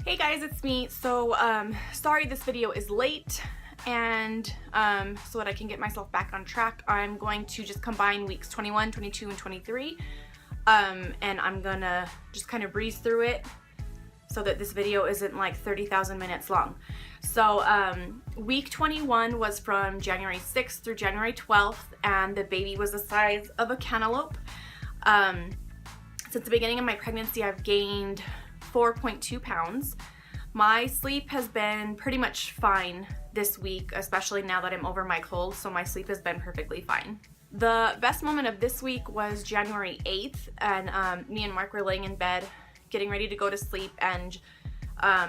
Hey guys, it's me. So sorry this video is late, and so that I can get myself back on track, I'm going to just combine weeks 21, 22, and 23, and I'm gonna just kind of breeze through it so that this video isn't like 30,000 minutes long. So week 21 was from January 6th through January 12th, and the baby was the size of a cantaloupe. Since the beginning of my pregnancy, I've gained 4.2 pounds. My sleep has been pretty much fine this week, especially now that I'm over my cold, so my sleep has been perfectly fine. The best moment of this week was January 8th, and me and Mark were laying in bed getting ready to go to sleep, and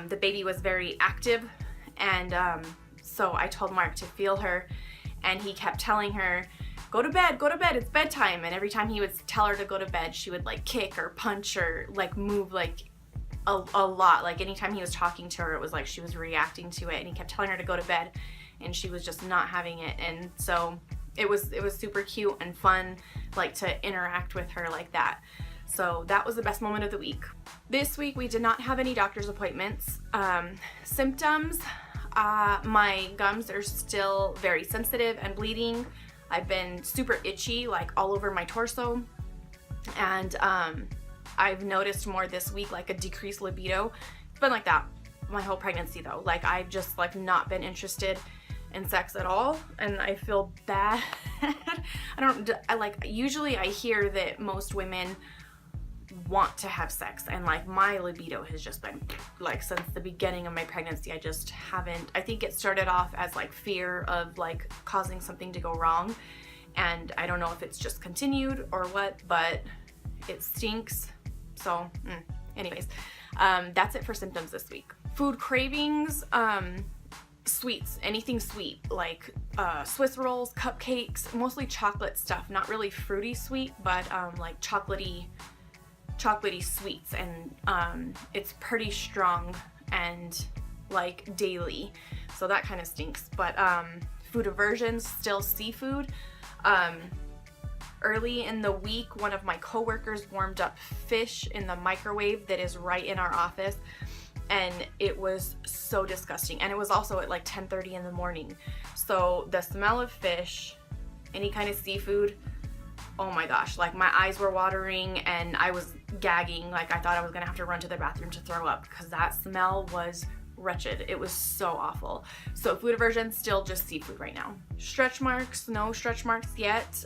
the baby was very active, and so I told Mark to feel her, and he kept telling her, go to bed, it's bedtime. And every time he would tell her to go to bed, she would like kick or punch or like move like a lot. Like anytime he was talking to her, it was like she was reacting to it, and he kept telling her to go to bed and she was just not having it. And so it was super cute and fun, like to interact with her like that. So that was the best moment of the week. This week we did not have any doctor's appointments. Symptoms, my gums are still very sensitive and bleeding. I've been super itchy, like all over my torso, and I've noticed more this week, like a decreased libido. It's been like that my whole pregnancy though. Like I've just like not been interested in sex at all, and I feel bad. Usually I hear that most women want to have sex, and like my libido has just been like since the beginning of my pregnancy. I just haven't. I think it started off as like fear of like causing something to go wrong, and I don't know if it's just continued or what, but it stinks. So anyways, that's it for symptoms this week. Food cravings, sweets, anything sweet, like Swiss rolls, cupcakes, mostly chocolate stuff, not really fruity sweet, but like chocolatey sweets, and it's pretty strong and like daily, so that kind of stinks. But food aversions, still seafood. Early in the week, one of my coworkers warmed up fish in the microwave that is right in our office, and it was so disgusting. And it was also at like 10:30 in the morning, so the smell of fish, any kind of seafood, oh my gosh, like my eyes were watering and I was gagging. Like I thought I was gonna have to run to the bathroom to throw up because that smell was wretched. It was so awful. So food aversion, still just seafood right now. Stretch marks, no stretch marks yet.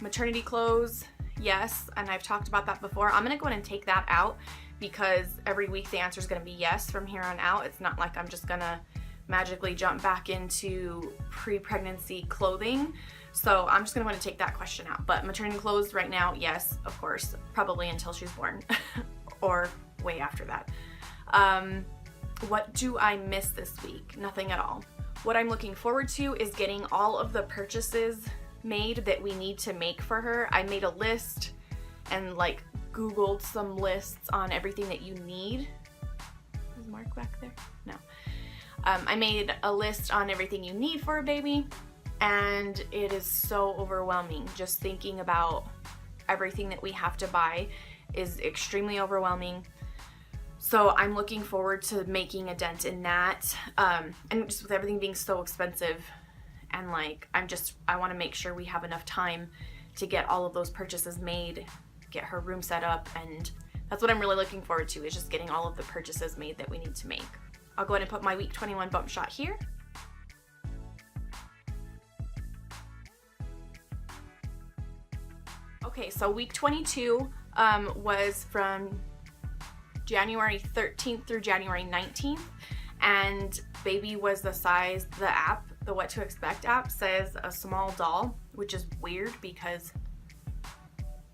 Maternity clothes, yes, and I've talked about that before. I'm gonna go ahead and take that out because every week the answer is gonna be yes from here on out. It's not like I'm just gonna magically jump back into pre-pregnancy clothing. So I'm just gonna want to take that question out. But maternity clothes right now, yes, of course, probably until she's born or way after that. What do I miss this week? Nothing at all. What I'm looking forward to is getting all of the purchases made that we need to make for her. I made a list and like Googled some lists on everything that you need. Is Mark back there? No. I made a list on everything you need for a baby, and it is so overwhelming. Just thinking about everything that we have to buy is extremely overwhelming. So I'm looking forward to making a dent in that, and just with everything being so expensive, and like I want to make sure we have enough time to get all of those purchases made, get her room set up, and that's what I'm really looking forward to, is just getting all of the purchases made that we need to make. I'll go ahead and put my week 21 bump shot here. Okay, so week 22 was from January 13th through January 19th, and baby was the size, the What to Expect app says a small doll, which is weird because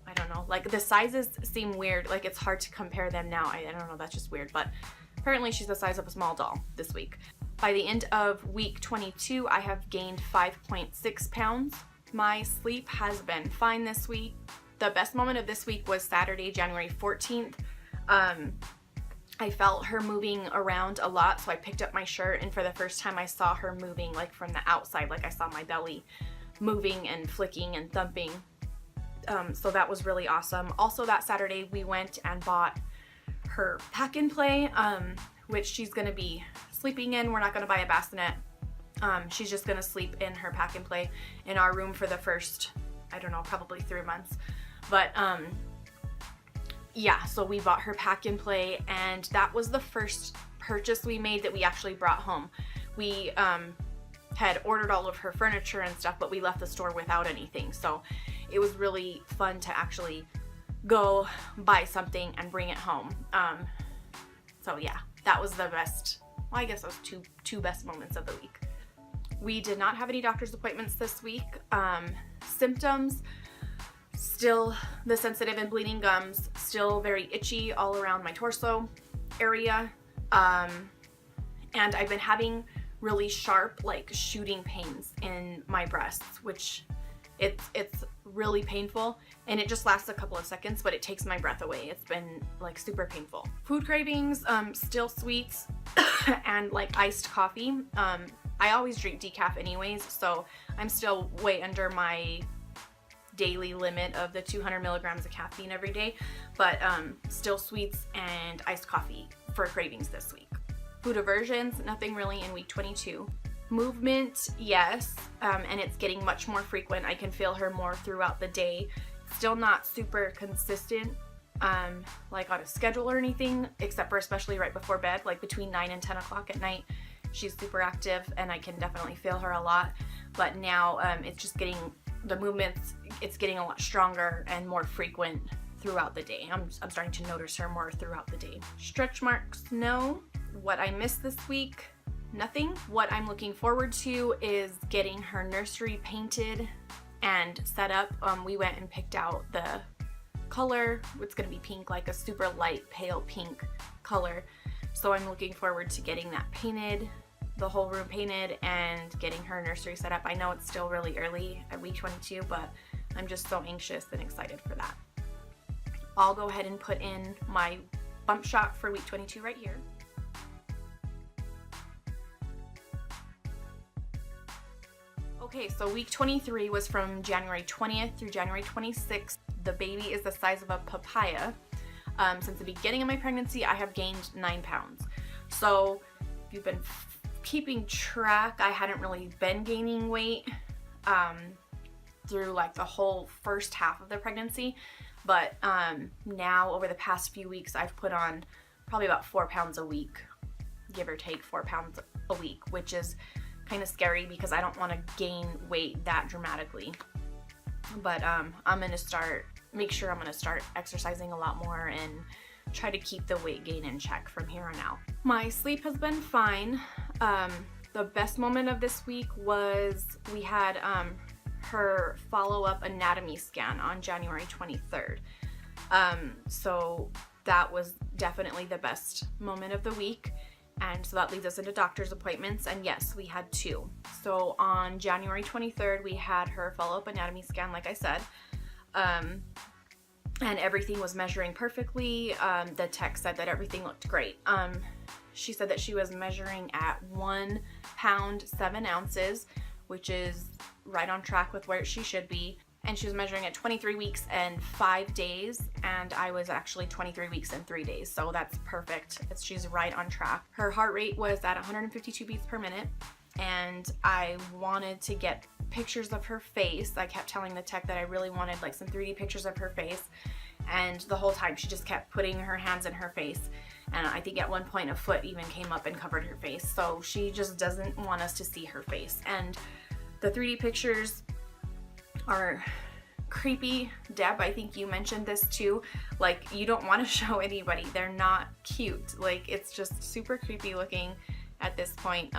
I don't know, like the sizes seem weird, like it's hard to compare them now. I don't know, that's just weird, but apparently she's the size of a small doll this week. By the end of week 22, I have gained 5.6 pounds. My sleep has been fine this week. The best moment of this week was Saturday, January 14th. I felt her moving around a lot, so I picked up my shirt, and for the first time I saw her moving like from the outside, like I saw my belly moving and flicking and thumping. So that was really awesome. Also that Saturday we went and bought her pack and play. which she's going to be sleeping in. We're not going to buy a bassinet. She's just going to sleep in her pack and play in our room for the first, I don't know, probably 3 months. But yeah, so we bought her pack and play, and that was the first purchase we made that we actually brought home. We had ordered all of her furniture and stuff, but we left the store without anything. So it was really fun to actually go buy something and bring it home. So yeah, that was the best, well, I guess those two best moments of the week. We did not have any doctor's appointments this week. Symptoms, still the sensitive and bleeding gums, still very itchy all around my torso area. And I've been having really sharp, like shooting pains in my breasts, which it's really painful, and it just lasts a couple of seconds, but it takes my breath away. It's been like super painful. Food cravings, still sweets and like iced coffee. I always drink decaf anyways, so I'm still way under my daily limit of the 200 milligrams of caffeine every day, but still sweets and iced coffee for cravings this week. Food aversions, nothing really in week 22. Movement, yes, and it's getting much more frequent. I can feel her more throughout the day. Still not super consistent, like on a schedule or anything, except for especially right before bed, like between 9 and 10 o'clock at night. She's super active, and I can definitely feel her a lot. But now it's just getting, the movements, it's getting a lot stronger and more frequent throughout the day. I'm starting to notice her more throughout the day. Stretch marks, no. What I missed this week, nothing. What I'm looking forward to is getting her nursery painted and set up. We went and picked out the color. It's gonna be pink, like a super light pale pink color. So I'm looking forward to getting that painted, the whole room painted, and getting her nursery set up. I know it's still really early at week 22, but I'm just so anxious and excited for that. I'll go ahead and put in my bump shot for week 22 right here. Okay, so week 23 was from January 20th through January 26th. The baby is the size of a papaya. Since the beginning of my pregnancy, I have gained 9 pounds. So if you've been keeping track, I hadn't really been gaining weight through like the whole first half of the pregnancy. But now over the past few weeks, I've put on probably about 4 pounds a week, give or take 4 pounds a week, which is kind of scary because I don't want to gain weight that dramatically. But I'm gonna make sure I'm gonna start exercising a lot more and try to keep the weight gain in check from here on out. My sleep has been fine. The best moment of this week was we had her follow-up anatomy scan on January 23rd. So that was definitely the best moment of the week. And so that leads us into doctor's appointments, and yes, we had 2. So on January 23rd, we had her follow-up anatomy scan, like I said, and everything was measuring perfectly. The tech said that everything looked great. She said that she was measuring at 1 pound 7 ounces, which is right on track with where she should be. And she was measuring at 23 weeks and 5 days, and I was actually 23 weeks and 3 days, so that's perfect. She's right on track. Her heart rate was at 152 beats per minute, and I wanted to get pictures of her face. I kept telling the tech that I really wanted like some 3D pictures of her face, and the whole time she just kept putting her hands in her face, and I think at one point a foot even came up and covered her face, so she just doesn't want us to see her face. And the 3D pictures are creepy. Deb, I think you mentioned this too. Like, you don't want to show anybody. They're not cute. Like, it's just super creepy looking at this point.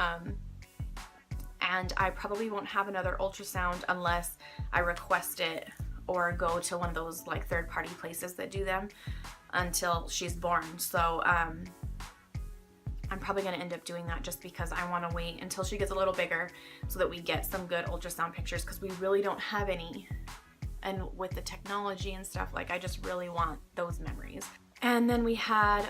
And I probably won't have another ultrasound unless I request it or go to one of those like third-party places that do them until she's born. So I'm probably going to end up doing that just because I want to wait until she gets a little bigger so that we get some good ultrasound pictures, because we really don't have any. And with the technology and stuff, like, I just really want those memories. And then we had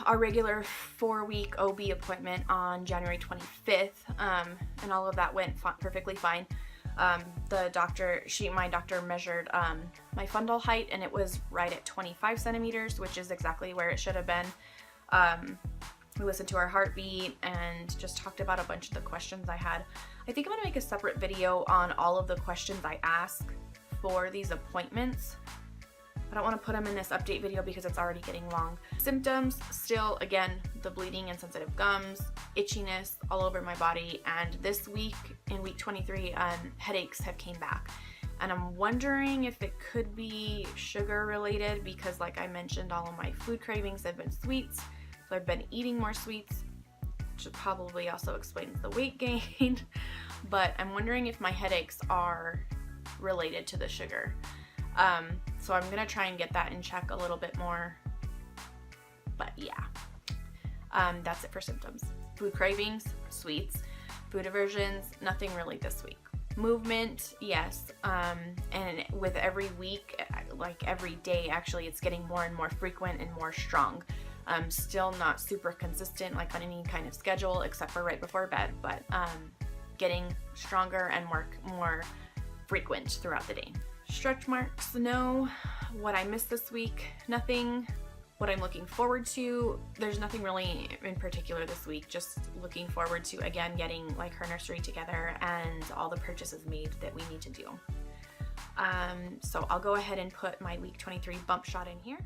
our regular 4-week OB appointment on January 25th, and all of that went perfectly fine. My doctor measured my fundal height, and it was right at 25 centimeters, which is exactly where it should have been. We listened to our heartbeat and just talked about a bunch of the questions I had. I think I'm gonna make a separate video on all of the questions I ask for these appointments. I don't want to put them in this update video because it's already getting long. Symptoms, still, again, the bleeding and sensitive gums, itchiness all over my body, and this week, in week 23, headaches have came back. And I'm wondering if it could be sugar related because, like I mentioned, all of my food cravings have been sweets, so I've been eating more sweets, which probably also explains the weight gain. But I'm wondering if my headaches are related to the sugar. So I'm gonna try and get that in check a little bit more, but yeah, that's it for symptoms. Food cravings, sweets. Food aversions, nothing really this week. Movement, yes, and with every week, like every day actually, it's getting more and more frequent and more strong. Still not super consistent like on any kind of schedule except for right before bed, but getting stronger and more frequent throughout the day. Stretch marks, no. What I missed this week, nothing. What I'm looking forward to, there's nothing really in particular this week. Just looking forward to, again, getting like her nursery together and all the purchases made that we need to do. So I'll go ahead and put my week 23 bump shot in here.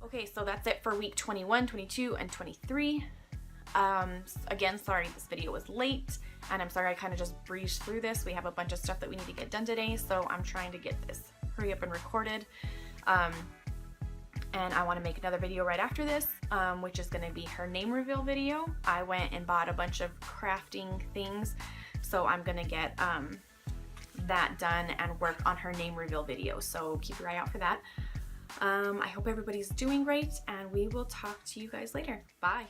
Okay, so that's it for week 21, 22, and 23. Again, sorry this video was late, and I'm sorry I kind of just breezed through this. We have a bunch of stuff that we need to get done today, so I'm trying to get this hurry up and recorded. And I want to make another video right after this, which is going to be her name reveal video. I went and bought a bunch of crafting things, so I'm going to get that done and work on her name reveal video, so keep your eye out for that. I hope everybody's doing great, and we will talk to you guys later. Bye.